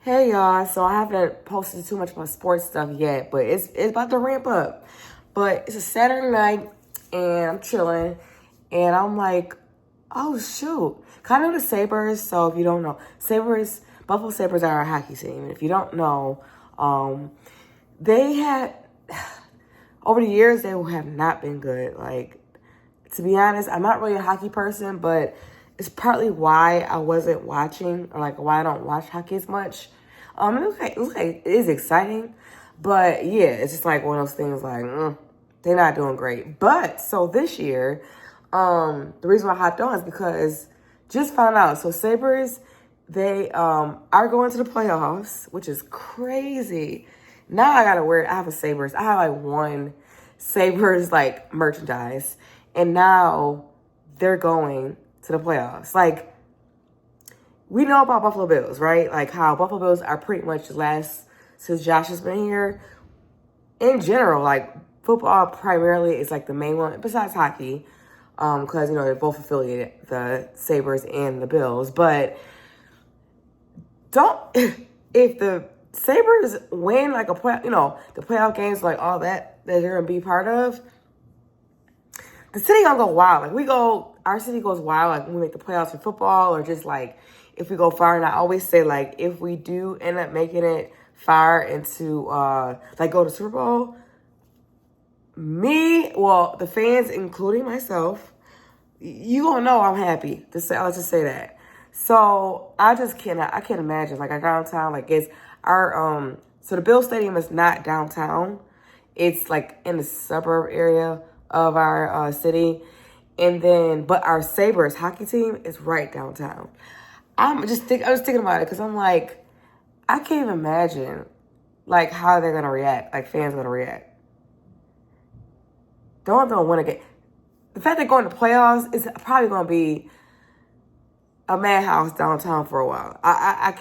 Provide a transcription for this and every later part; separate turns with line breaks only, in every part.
Hey y'all, so I haven't posted too much of my sports stuff yet, but it's about to ramp up. But it's a Saturday night and I'm chilling and I'm like, oh shoot. Kind of the Sabres, so if you don't know, Buffalo Sabres are our hockey team. And if you don't know, they had over the years they have not been good. Like, to be honest, I'm not really a hockey person, but it's partly why I wasn't watching, or like why I don't watch hockey as much. It looks like it is exciting, but yeah, it's just like one of those things like, they're not doing great. But so this year, the reason why I hopped on is because just found out. So Sabres, they are going to the playoffs, which is crazy. Now I have a Sabres. I have like one Sabres like merchandise, and now they're going to the playoffs. Like, we know about Buffalo Bills, right? Like how Buffalo Bills are pretty much last since Josh has been here. In general, like football primarily is like the main one, besides hockey, because they're both affiliated, the Sabres and the Bills. But if the Sabres win like the playoff games, like all that they're gonna be part of, the city gonna go wild. Like our city goes wild like when we make the playoffs in football, or just like if we go far. And I always say, like, if we do end up making it far into like go to Super Bowl, the fans, including myself, you gonna know I'm happy. Let's just say that. So I can't imagine like our downtown, like it's our so the Bill Stadium is not downtown. It's like in the suburb area of our city. But our Sabres hockey team is right downtown. I was thinking about it because I'm like, I can't even imagine like how they're gonna react, like fans are gonna react. Don't win again. The fact they're going to playoffs is probably gonna be a madhouse downtown for a while. I'm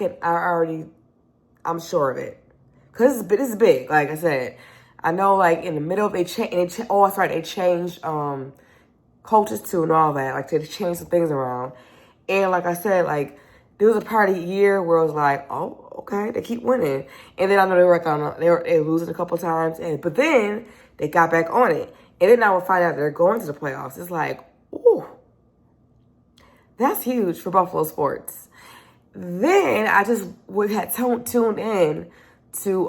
sure of it, because this is big. Like I said, I know like in the middle they changed. Oh, that's right, they changed coaches too and all that. Like they changed some things around, and like I said, like there was a part of the year where it was like, oh, okay, they keep winning, and then I know they were losing a couple times, but then they got back on it, and then now we find out they're going to the playoffs. It's like, ooh, that's huge for Buffalo sports. Then I just had tuned in to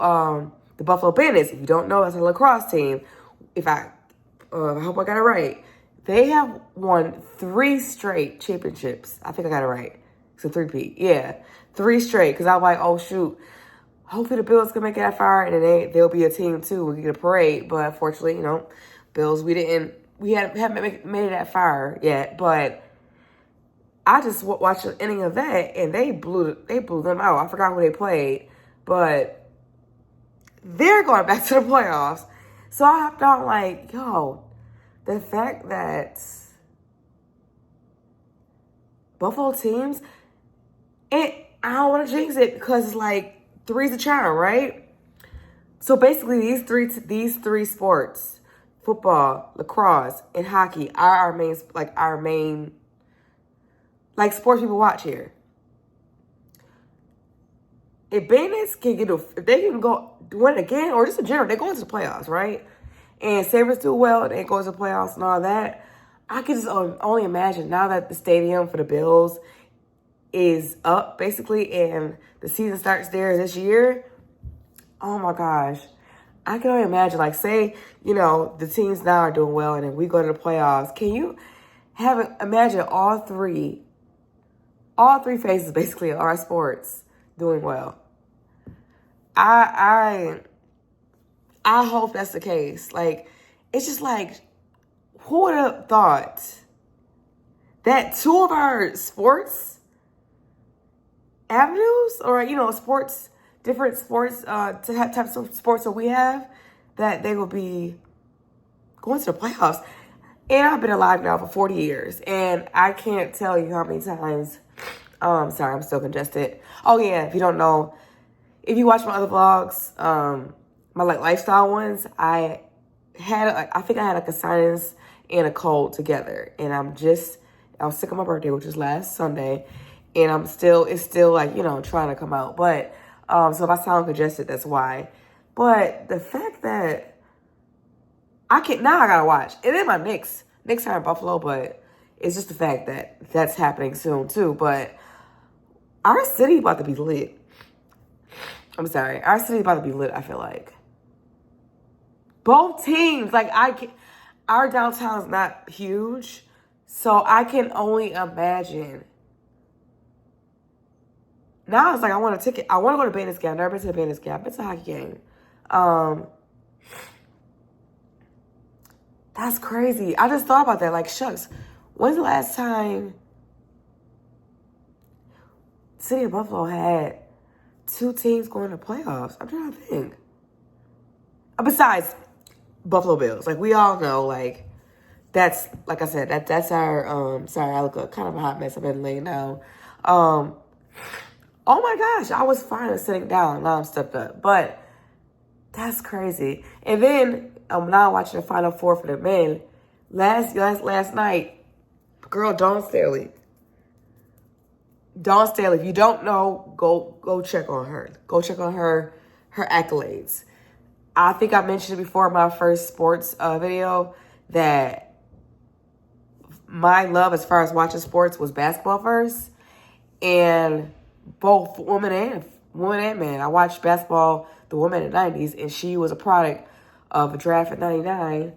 the Buffalo Bandits. If you don't know, that's a lacrosse team. I hope I got it right. They have won 3 straight championships. I think I got it right. So 3-peat. Yeah, 3 straight. Because I'm like, oh, shoot. Hopefully the Bills can make it that far, and then they'll be a team, too. We get a parade. But unfortunately, Bills, we haven't made it that far yet. But I just watched the ending of that, and they blew them out. I forgot who they played. But they're going back to the playoffs. So I hopped on like, yo, the fact that Buffalo teams, and I don't want to jinx it because it's like 3's a charm, right? So basically these three sports, football, lacrosse, and hockey, are our main sports people watch here. If Bandits if they can go win again, or just in general, they're going to the playoffs, right? And Sabres do well, they go to the playoffs and all that. I can just only imagine now that the stadium for the Bills is up, basically, and the season starts there this year. Oh, my gosh. I can only imagine, like, say, the teams now are doing well, and then we go to the playoffs. Can you imagine all three phases, basically, of our sports doing well? I hope that's the case. Like, it's just like, who would have thought that 2 of our sports avenues, or different sports, to have types of sports that we have, that they will be going to the playoffs? And I've been alive now for 40 years, and I can't tell you how many times. Sorry, I'm still congested. Oh yeah, if you don't know, if you watch my other vlogs, my lifestyle ones, I think I had like a sinus and a cold together, and I was sick on my birthday, which was last Sunday, and it's still like, trying to come out. But So if I sound congested, that's why. But the fact that I gotta watch. It is my Knicks. Knicks are in Buffalo, but it's just the fact that that's happening soon too. But our city about to be lit. I'm sorry. Our city about to be lit, I feel like. Both teams, our downtown is not huge, so I can only imagine. Now it's like I want a ticket. I want to go to Bandits game. I've never been to the Bandits game. I've been to a hockey game. That's crazy. I just thought about that. Like, shucks, when's the last time the city of Buffalo had two teams going to playoffs? I'm trying to think. Besides Buffalo Bills, like we all know, like that's like I said, that's our sorry, I look kind of a hot mess. I've been laying down. Oh my gosh, I was fine sitting down. Now I'm stepped up, but that's crazy. And then I'm now watching the Final Four for the men. Last night, girl, Dawn Staley. If you don't know, go check on her. Go check on her accolades. I think I mentioned it before in my first sports video that my love as far as watching sports was basketball first, and both women and men. I watched basketball, the women in the 90s, and she was a product of a draft in 99,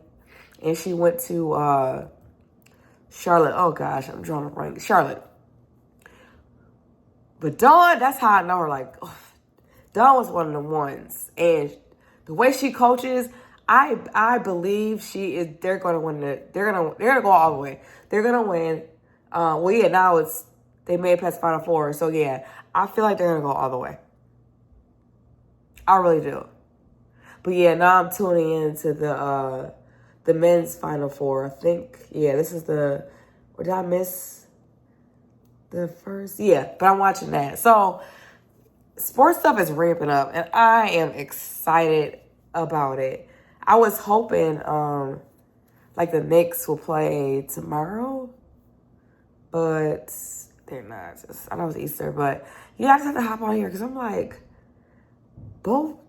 and she went to Charlotte. Oh gosh, I'm drawing a blank. Charlotte. But Dawn, that's how I know her. Like, Dawn was one of the ones, and the way she coaches, I believe she is. They're gonna win They're gonna go all the way. They're gonna win. Well, yeah. Now they made it past Final Four, so yeah. I feel like they're gonna go all the way. I really do. But yeah, now I'm tuning into the men's Final Four. I think this is or did I miss the first? Yeah, but I'm watching that. So sports stuff is ramping up, and I am excited about it. I was hoping like the Knicks will play tomorrow, but they're not. I know it's Easter, but yeah, I just have to hop on here because I'm like,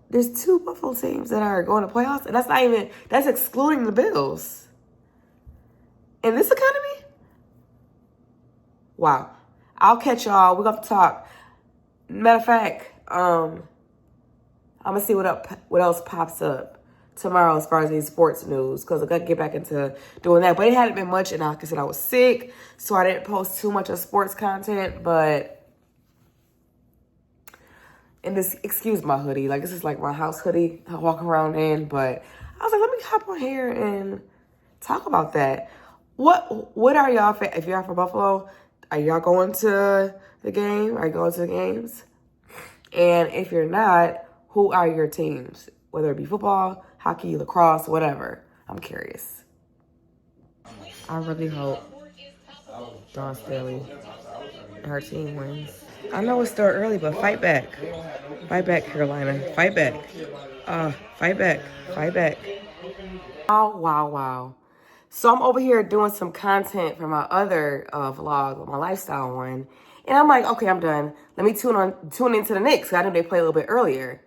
there's two Buffalo teams that are going to playoffs, and that's excluding the Bills. In this economy? Wow. I'll catch y'all. We're going to talk. Matter of fact, I'm going to see what else pops up tomorrow as far as these sports news, because I got to get back into doing that. But it hadn't been much, and like I said, I was sick, so I didn't post too much of sports content, but... And this, excuse my hoodie, like this is like my house hoodie I walk around in, but I was like, let me hop on here and talk about that. What are y'all, if y'all from Buffalo, are y'all going to the game? Are you going to the games? And if you're not, who are your teams? Whether it be football, hockey, lacrosse, whatever. I'm curious. I really hope Dawn Staley and her team wins. I know it's still early, but fight back. Fight back, Carolina. Fight back. Fight back. Fight back. Oh, wow. So I'm over here doing some content for my other vlog, my lifestyle one. And I'm like, okay, I'm done. Let me tune into the Knicks, because I knew they played a little bit earlier.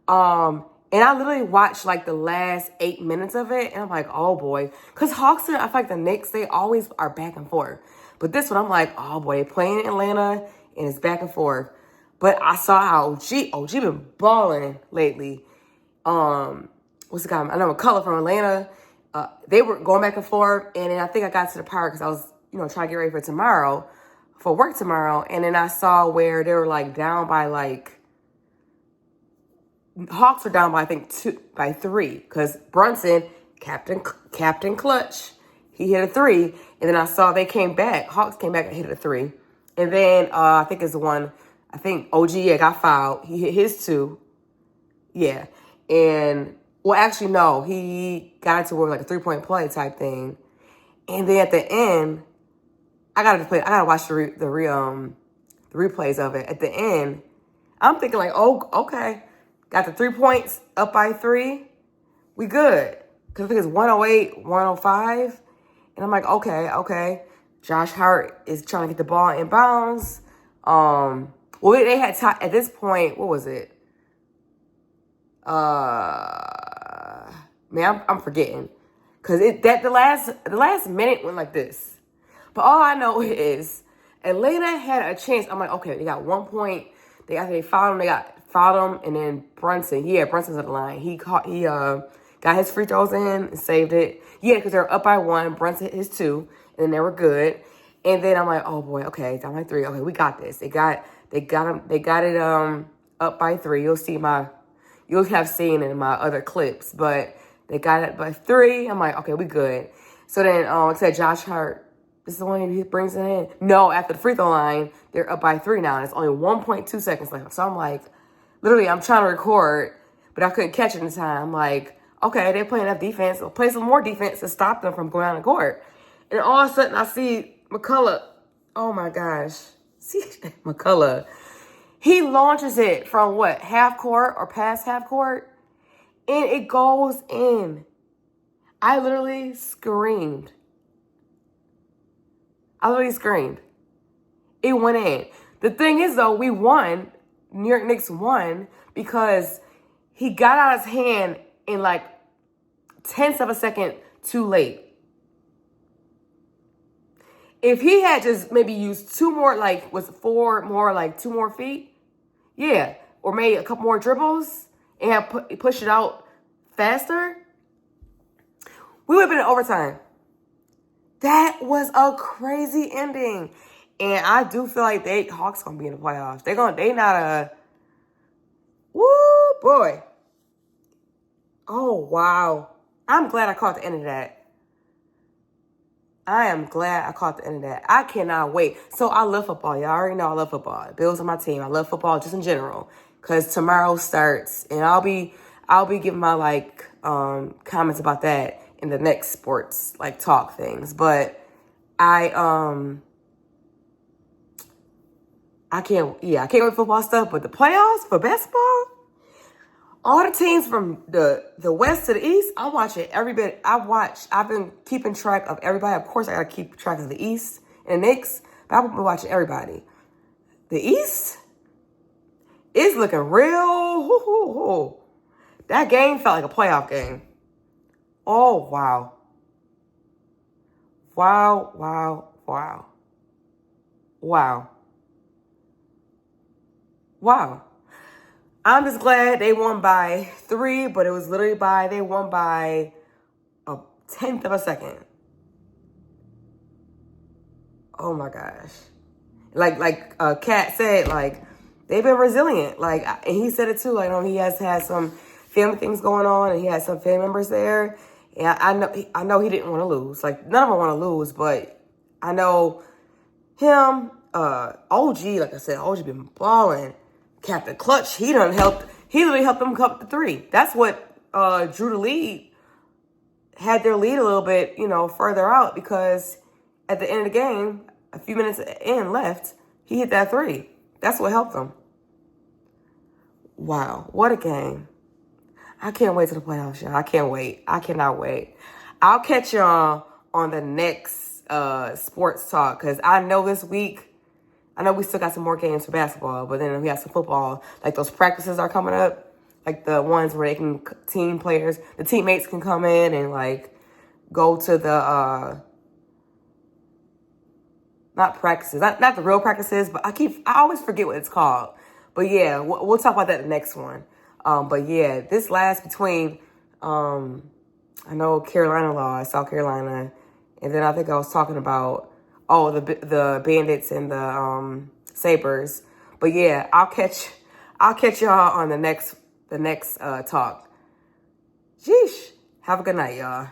And I literally watched like the last 8 minutes of it. And I'm like, oh boy. Because Hawks, I feel like the Knicks, they always are back and forth. But this one, I'm like, oh boy, they're playing in Atlanta. And it's back and forth. But I saw how OG been balling lately. What's the guy? I know McCullough from Atlanta. They were going back and forth. And then I think I got to the part because I was, trying to get ready for work tomorrow. And then I saw where they were like down by Hawks were down by, I think, 3. Because Brunson, Captain Clutch, he hit a 3. And then I saw they came back. Hawks came back and hit a 3. And then I think it's the one, I think OG got fouled. He hit his 2. Yeah. And, well, actually, no. He got into like a 3-point play type thing. And then at the end, I gotta watch the replays of it. At the end, I'm thinking like, oh, okay. Got the 3 points, up by 3. We good. Because I think it's 108, 105. And I'm like, okay. Josh Hart is trying to get the ball in bounds. Well, they had time at this point. What was it? Man, I'm forgetting, cause the last minute went like this. But all I know is Atlanta had a chance. I'm like, okay, they got 1 point. They fouled him. Fouled him, and then Brunson. Yeah, Brunson's on the line. He got his free throws in and saved it. Yeah, because they're up by 1. Brunson hit his 2, and then they were good. And then I'm like, oh boy, okay, down by 3. Okay, we got this. They got it up by 3. You'll have seen it in my other clips, but they got it by 3. I'm like, okay, we good. So then it said Josh Hart. This is the one he brings it in. No, after the free throw line, they're up by 3 now, and it's only 1.2 seconds left. So I'm like, literally, I'm trying to record, but I couldn't catch it in time. I'm like, okay, they're playing enough defense. We'll play some more defense to stop them from going on the court. And all of a sudden, I see McCullough. Oh, my gosh. See McCullough. He launches it from, half court or past half court, and it goes in. I literally screamed. It went in. The thing is, though, we won. New York Knicks won because he got out his hand in like tenths of a second too late. If he had just maybe used 2 more, 2 more feet, yeah, or maybe a couple more dribbles and have push it out faster, we would have been in overtime. That was a crazy ending. And I do feel like Hawks gonna be in the playoffs. They not a, woo, boy. Oh, wow. I'm glad I caught the end of that. I cannot wait. So I love football. Y'all already know I love football. Bills are my team. I love football just in general. Because tomorrow starts. And I'll be giving my comments about that in the next sports talk things. But I can't wait for football stuff. But the playoffs for basketball, all the teams from the west to the east, I'm watching every bit. I've been keeping track of everybody. Of course, I got to keep track of the East and the Knicks, but I've been watching everybody. The East is looking real. That game felt like a playoff game. Oh, wow. Wow. I'm just glad they won by 3, but it was literally they won by a tenth of a second. Oh my gosh. Like Kat said, they've been resilient. And he said it too. He has had some family things going on, and he has some family members there. And I know he didn't want to lose. None of them want to lose, but I know him, OG, like I said, OG been balling. Captain Clutch, he literally helped them come up to 3. That's what drew the lead, had their lead a little bit, further out, because at the end of the game, a few minutes left, he hit that 3. That's what helped them. Wow, what a game. I can't wait to the playoffs, y'all. I can't wait. I cannot wait. I'll catch y'all on the next sports talk, because I know this week, I know we still got some more games for basketball, but then we have some football. Those practices are coming up, the ones where they can, the teammates can come in and go to the, not practices, not the real practices, but I always forget what it's called. But yeah, we'll talk about that in the next one. But yeah, this last between, I know Carolina lost, South Carolina, and then I think I was talking about, the Bandits and the Sabres. But yeah, I'll catch y'all on the next talk. Sheesh. Have a good night, y'all.